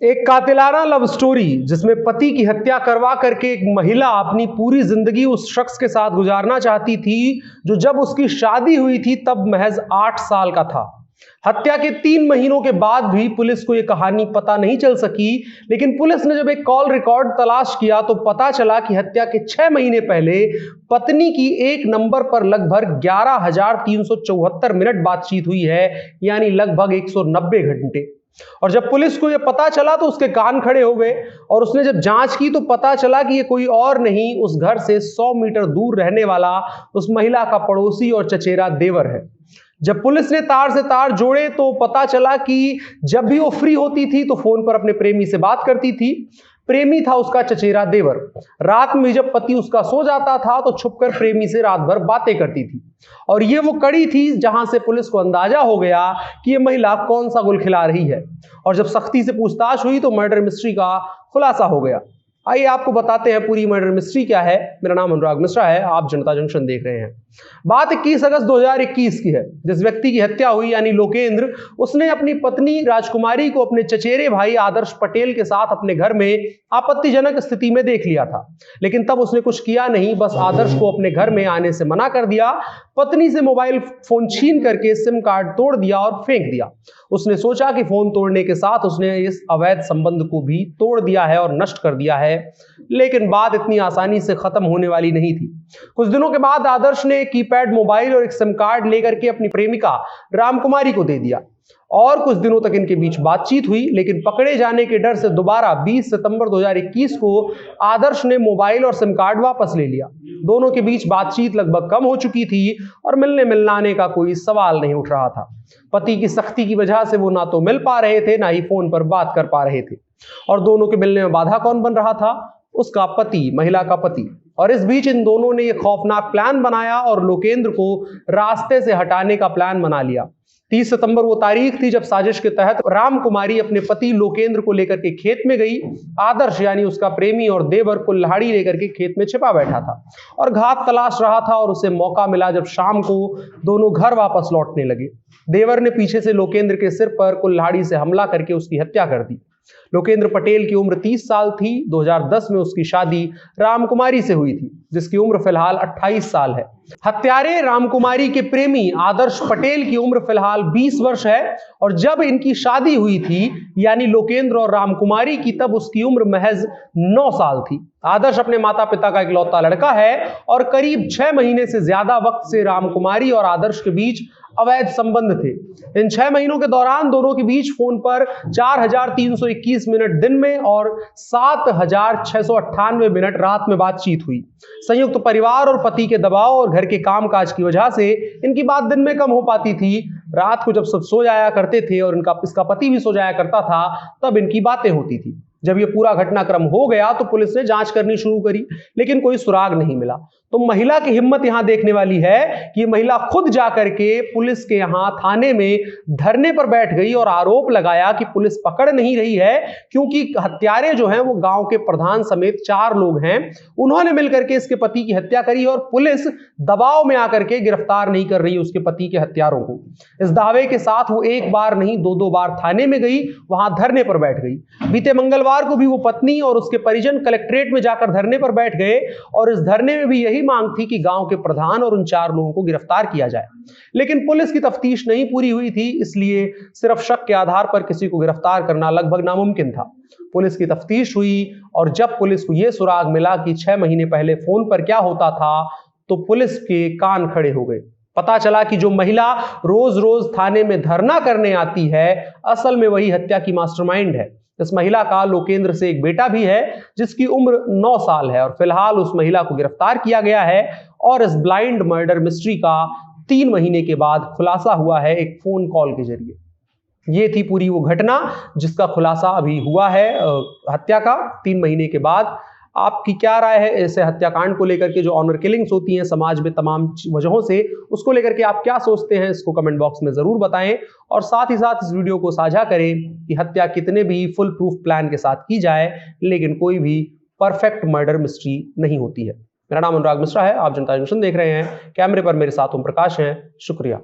एक कातिलाना love story जिसमें पति की हत्या करवा करके एक महिला अपनी पूरी जिंदगी उस शख्स के साथ गुजारना चाहती थी जो जब उसकी शादी हुई थी तब महज 8 साल का था। हत्या के 3 महीनों के बाद भी पुलिस को यह कहानी पता नहीं चल सकी, लेकिन पुलिस ने जब एक कॉल रिकॉर्ड तलाश किया तो पता चला कि हत्या के 6 महीने पहले पत्नी की एक नंबर पर लगभग 11,374 मिनट बातचीत हुई है, यानी लगभग 190 घंटे। और जब पुलिस को यह पता चला तो उसके कान खड़े हो गए और उसने जब जांच की तो पता चला कि यह कोई और नहीं, उस घर से 100 मीटर दूर रहने वाला उस महिला का पड़ोसी और चचेरा देवर है। जब पुलिस ने तार से तार जोड़े तो पता चला कि जब भी वो फ्री होती थी तो फोन पर अपने प्रेमी से बात करती थी। प्रेमी था उसका चचेरा देवर। रात में जब पति उसका सो जाता था तो छुपकर प्रेमी से रात भर बातें करती थी। और ये वो कड़ी थी जहां से पुलिस को अंदाजा हो गया कि ये महिला कौन सा गुल खिला रही है। और जब सख्ती से पूछताछ हुई तो मर्डर मिस्ट्री का खुलासा हो गया। आइए आपको बताते हैं पूरी मर्डर मिस्ट्री क्या है। मेरा नाम अनुराग मिश्रा है, आप जनता जंक्शन देख रहे हैं। बात 21 अगस्त 2021 की है। जिस व्यक्ति की हत्या हुई यानी लोकेंद्र, उसने अपनी पत्नी राजकुमारी को अपने चचेरे भाई आदर्श पटेल के साथ अपने घर में आपत्तिजनक स्थिति में देख लिया था, लेकिन तब उसने कुछ किया नहीं, बस आदर्श को अपने घर में आने से मना कर दिया। पत्नी से मोबाइल फोन छीन करके सिम कार्ड तोड़ दिया और फेंक दिया। उसने सोचा कि फोन तोड़ने के साथ उसने इस अवैध संबंध को भी तोड़ दिया है और नष्ट कर दिया है, लेकिन बात इतनी आसानी से खत्म होने वाली नहीं थी। कुछ दिनों के बाद आदर्श ने एक कीपैड मोबाइल और एक सिम कार्ड लेकर के अपनी प्रेमिका रामकुमारी को दे दिया और कुछ दिनों तक इनके बीच बातचीत हुई, लेकिन पकड़े जाने के डर से दोबारा 20 सितंबर 2021 को आदर्श ने मोबाइल और सिम कार्ड वापस ले लिया। दोनों के बीच बातचीत लगभग कम हो चुकी थी और मिलने मिलनाने का कोई सवाल नहीं उठ रहा था। पति की सख्ती की वजह से वो ना तो मिल पा रहे थे, ना ही फोन पर बात कर पा रहे थे। और दोनों के मिलने में बाधा कौन बन रहा था? उसका पति, महिला का पति। और इस बीच इन दोनों ने यह खौफनाक प्लान बनाया और लोकेंद्र को रास्ते से हटाने का प्लान बना लिया। 30 सितंबर वो तारीख थी जब साजिश के तहत रामकुमारी अपने पति लोकेंद्र को लेकर के खेत में गई। आदर्श यानी उसका प्रेमी और देवर कुल्हाड़ी लेकर के खेत में छिपा बैठा था और घात तलाश रहा था, और उसे मौका मिला जब शाम को दोनों घर वापस लौटने लगे। देवर ने पीछे से लोकेंद्र के सिर पर कुल्हाड़ी से हमला करके उसकी हत्या कर दी। लोकेंद्र पटेल की उम्र 30 साल थी। 2010 में उसकी शादी रामकुमारी से हुई थी, जिसकी उम्र फिलहाल 28 साल है। हत्यारे रामकुमारी के प्रेमी आदर्श पटेल की उम्र फिलहाल 20 वर्ष है, और जब इनकी शादी हुई थी यानी लोकेंद्र और रामकुमारी की, तब उसकी उम्र महज 9 साल थी। आदर्श अपने माता पिता का इकलौता लड़का है और करीब 6 महीने से ज्यादा वक्त से रामकुमारी और आदर्श के बीच अवैध संबंध थे। इन 6 महीनों के दौरान दोनों के बीच फोन पर 4,321 मिनट दिन में और 7,698 मिनट रात में बातचीत हुई। संयुक्त परिवार और पति के दबाव और घर के कामकाज की वजह से इनकी बात दिन में कम हो पाती थी। रात को जब सब सो जाया करते थे और इसका पति भी सो जाया करता था, तब इनकी बातें होती थी। जब ये पूरा घटनाक्रम हो गया तो पुलिस ने जांच करनी शुरू करी, लेकिन कोई सुराग नहीं मिला। तो महिला की हिम्मत यहां देखने वाली है कि महिला खुद जाकर के पुलिस के यहां थाने में धरने पर बैठ गई और आरोप लगाया कि पुलिस पकड़ नहीं रही है, क्योंकि हत्यारे जो हैं वो गांव के प्रधान समेत 4 लोग हैं। उन्होंने मिलकर के इसके पति की हत्या करी और पुलिस दबाव में आकर के गिरफ्तार नहीं कर रही उसके पति के हत्यारों को। इस दावे के साथ वो एक बार नहीं 2-2 बार थाने में गई, वहां धरने पर बैठ गई। बीते मंगलवार को भी वो पत्नी और उसके परिजन कलेक्ट्रेट में जाकर धरने पर बैठ गए और इस धरने में भी यही मांग थी कि गांव के प्रधान और उन 4 लोगों को गिरफ्तार किया जाए। लेकिन पुलिस की तफ्तीश नहीं पूरी हुई थी, इसलिए सिर्फ शक के आधार पर किसी को गिरफ्तार करना लगभग नामुमकिन था। पुलिस की तफ्तीश हुई और जब पुलिस को यह सुराग मिला कि 6 महीने पहले फोन पर क्या होता था, तो पुलिस के कान खड़े हो गए। पता चला कि जो महिला रोज रोज थाने में धरना करने आती है, असल में वही हत्या की मास्टरमाइंड है। इस महिला का लोकेंद्र से एक बेटा भी है जिसकी उम्र 9 साल है और फिलहाल उस महिला को गिरफ्तार किया गया है। और इस ब्लाइंड मर्डर मिस्ट्री का 3 महीने के बाद खुलासा हुआ है एक फोन कॉल के जरिए। ये थी पूरी वो घटना जिसका खुलासा अभी हुआ है हत्या का 3 महीने के बाद। आपकी क्या राय है ऐसे हत्याकांड को लेकर के, जो ऑनर किलिंग्स होती हैं समाज में तमाम वजहों से, उसको लेकर के आप क्या सोचते हैं? इसको कमेंट बॉक्स में जरूर बताएं और साथ ही साथ इस वीडियो को साझा करें कि हत्या कितने भी फुल प्रूफ प्लान के साथ की जाए, लेकिन कोई भी परफेक्ट मर्डर मिस्ट्री नहीं होती है। मेरा नाम अनुराग मिश्रा है, आप जनता जंक्शन देख रहे हैं। कैमरे पर मेरे साथ ओम प्रकाश हैं। शुक्रिया।